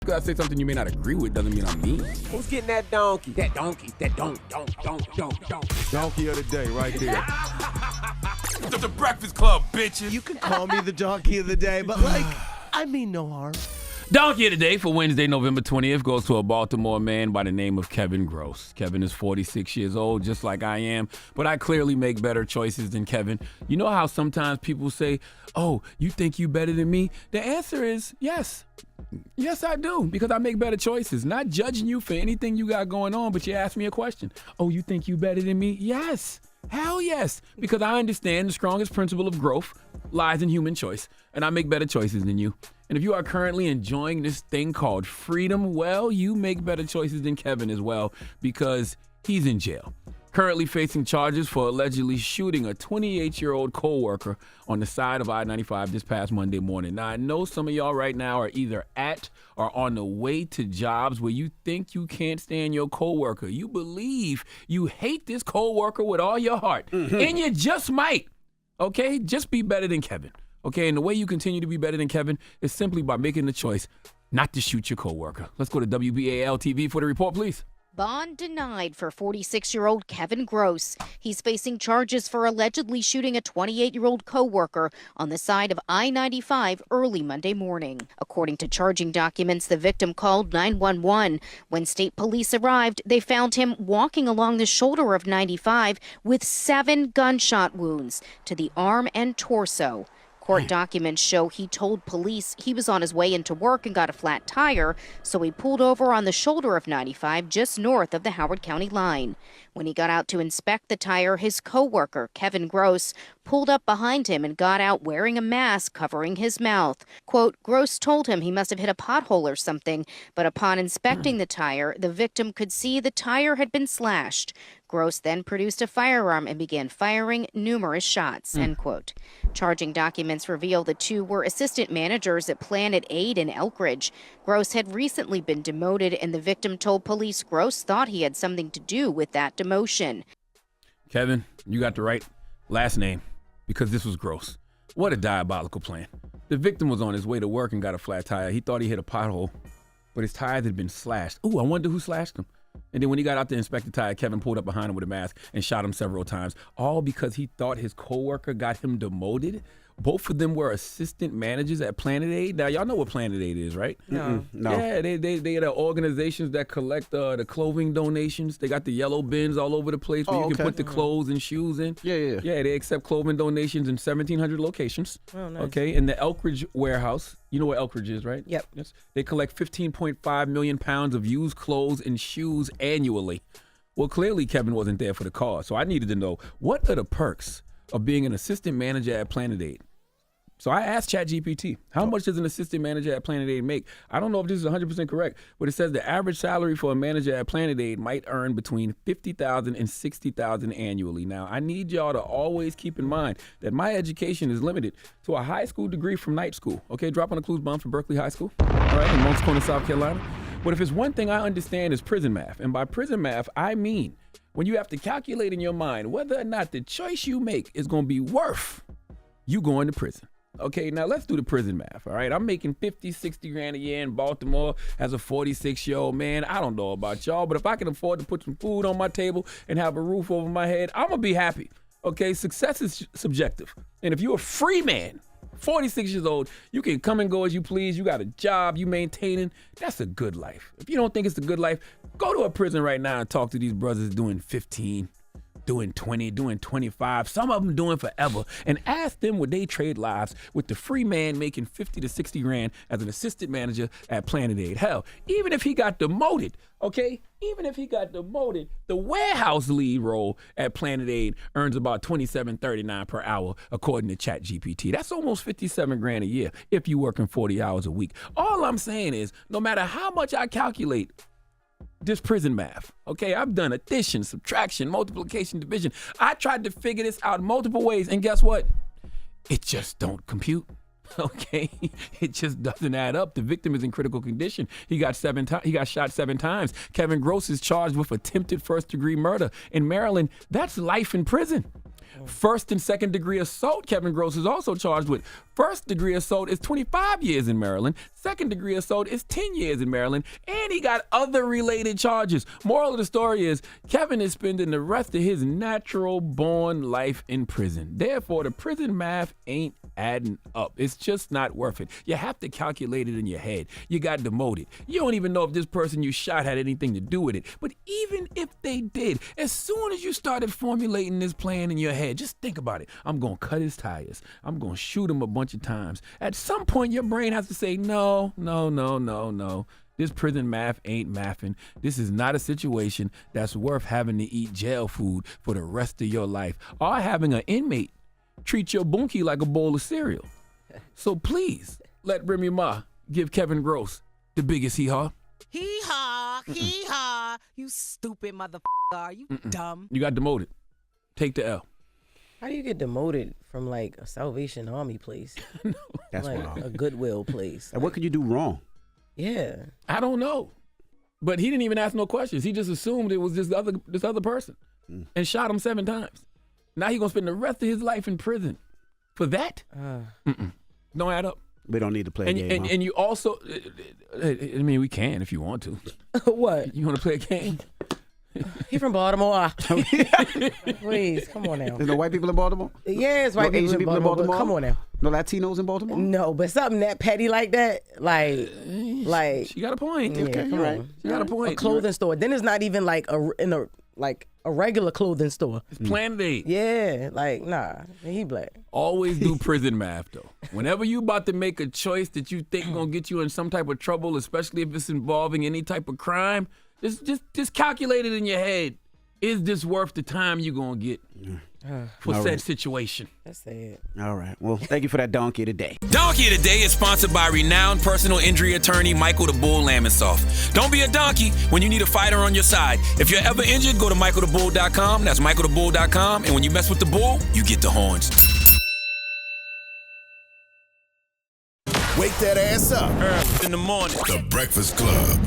Because I say something you may not agree with doesn't mean I'm mean. Who's getting that donkey? That donkey. Donkey of the day right there. The Breakfast Club, bitches. You can call me the donkey of the day, but I mean no harm. Donkey of the day for Wednesday, November 20th goes to a Baltimore man by the name of Kevin Gross. Kevin is 46 years old, just like I am, but I clearly make better choices than Kevin. You know how sometimes people say, oh, you think you better than me? The answer is yes. Yes, I do, because I make better choices. Not judging you for anything you got going on, but you ask me a question. Oh, you think you better than me? Yes. Hell yes. Because I understand the strongest principle of growth lies in human choice, and I make better choices than you. And if you are currently enjoying this thing called freedom, well, you make better choices than Kevin as well, because he's in jail. Currently facing charges for allegedly shooting a 28-year-old co-worker on the side of I-95 this past Monday morning. Now, I know some of y'all right now are either at or on the way to jobs where you think you can't stand your co-worker. You believe you hate this co-worker with all your heart, and you just might, okay? Just be better than Kevin, okay? And the way you continue to be better than Kevin is simply by making the choice not to shoot your co-worker. Let's go to WBAL-TV for the report, please. Bond denied for 46-year-old Kevin Gross. He's facing charges for allegedly shooting a 28-year-old co-worker on the side of I-95 early Monday morning. According to charging documents, the victim called 911. When state police arrived, they found him walking along the shoulder of 95 with 7 gunshot wounds to the arm and torso. Court documents show he told police he was on his way into work and got a flat tire, so he pulled over on the shoulder of 95 just north of the Howard County line. When he got out to inspect the tire, his co-worker, Kevin Gross, pulled up behind him and got out wearing a mask covering his mouth. Quote, Gross told him he must have hit a pothole or something, but upon inspecting the tire, the victim could see the tire had been slashed. Gross then produced a firearm and began firing numerous shots, end quote. Charging documents reveal the two were assistant managers at Planet Aid in Elkridge. Gross had recently been demoted, and the victim told police Gross thought he had something to do with that demotion. Kevin, you got the right last name because this was gross. What a diabolical plan. The victim was on his way to work and got a flat tire. He thought he hit a pothole, but his tires had been slashed. Ooh, I wonder who slashed him. And then when he got out to inspect the tire, Kevin pulled up behind him with a mask and shot him several times, all because he thought his coworker got him demoted. Both of them were assistant managers at Planet Aid. Now, y'all know what Planet Aid is, right? No. Yeah, they are the organizations that collect the clothing donations. They got the yellow bins all over the place where you can put the clothes and shoes in. Yeah. Yeah, they accept clothing donations in 1,700 locations. Oh, nice. Okay, in the Elkridge warehouse. You know what Elkridge is, right? Yep. Yes. They collect 15.5 million pounds of used clothes and shoes annually. Well, clearly Kevin wasn't there for the cause, so I needed to know, what are the perks of being an assistant manager at Planet Aid? So I asked ChatGPT, how much does an assistant manager at Planet Aid make? I don't know if this is 100% correct, but it says the average salary for a manager at Planet Aid might earn between $50,000 and $60,000 annually. Now, I need y'all to always keep in mind that my education is limited to a high school degree from night school. Okay, drop on the clues bomb from Berkeley High School, all right, in Moncks Corner, South Carolina. But if it's one thing I understand is prison math, and by prison math, I mean when you have to calculate in your mind whether or not the choice you make is going to be worth you going to prison. Okay, now let's do the prison math, all right? I'm making 50, 60 grand a year in Baltimore as a 46-year-old man. I don't know about y'all, but if I can afford to put some food on my table and have a roof over my head, I'm going to be happy, okay? Success is subjective. And if you're a free man, 46 years old, you can come and go as you please. You got a job, you maintaining. That's a good life. If you don't think it's a good life, go to a prison right now and talk to these brothers doing 15, doing 20, doing 25, some of them doing forever, and ask them would they trade lives with the free man making 50 to 60 grand as an assistant manager at Planet Aid. Hell, even if he got demoted, okay, even if he got demoted, the warehouse lead role at Planet Aid earns about $27.39 per hour, according to ChatGPT. That's almost 57 grand a year if you're working 40 hours a week. All I'm saying is, no matter how much I calculate this prison math, okay? I've done addition, subtraction, multiplication, division. I tried to figure this out multiple ways, and guess what? It just don't compute, okay? It just doesn't add up. The victim is in critical condition. He got shot 7 times. Kevin Gross is charged with attempted first-degree murder. In Maryland, that's life in prison. First and second degree assault, Kevin Gross is also charged with. First degree assault is 25 years in Maryland. Second degree assault is 10 years in Maryland. And he got other related charges. Moral of the story is Kevin is spending the rest of his natural born life in prison. Therefore, the prison math ain't adding up. It's just not worth it. You have to calculate it in your head. You got demoted. You don't even know if this person you shot had anything to do with it. But even if they did, as soon as you started formulating this plan in your head, just think about it. I'm going to cut his tires. I'm going to shoot him a bunch of times. At some point, your brain has to say, no. This prison math ain't mathing. This is not a situation that's worth having to eat jail food for the rest of your life, or having an inmate treat your bunkie like a bowl of cereal. So please, let Remy Ma give Kevin Gross the biggest hee-haw. Hee-haw, hee-haw. You stupid motherfucker. Are you dumb? You got demoted. Take the L. How do you get demoted from like a Salvation Army place? That's like wild. a Goodwill place. And what could you do wrong? Yeah. I don't know. But he didn't even ask no questions. He just assumed it was this other person and shot him 7 times. Now he's going to spend the rest of his life in prison. For that? Don't add up. We don't need to play a game. And you also, I mean, we can if you want to. What? You want to play a game? He from Baltimore. Please, come on now. There's no white people in Baltimore? Yeah, it's white No Asian people in Baltimore. Come on now. No Latinos in Baltimore? No, but something that petty like that, like She got a point. yeah, Okay, come you're right. on. She got a point. A clothing store. Then it's not even like a regular clothing store. It's Planet 8. Yeah, like nah, he black. Always do prison math, though. Whenever you about to make a choice that you think gonna get you in some type of trouble, especially if it's involving any type of crime, just calculate it in your head. Is this worth the time you gonna get for All said right. situation? That's it. All right. Well, thank you for that donkey today. Donkey of the Day is sponsored by renowned personal injury attorney Michael the Bull Lamonsoff. Don't be a donkey when you need a fighter on your side. If you're ever injured, go to michaelthebull.com. That's michaelthebull.com. And when you mess with the bull, you get the horns. Wake that ass up. Early in the morning. The Breakfast Club.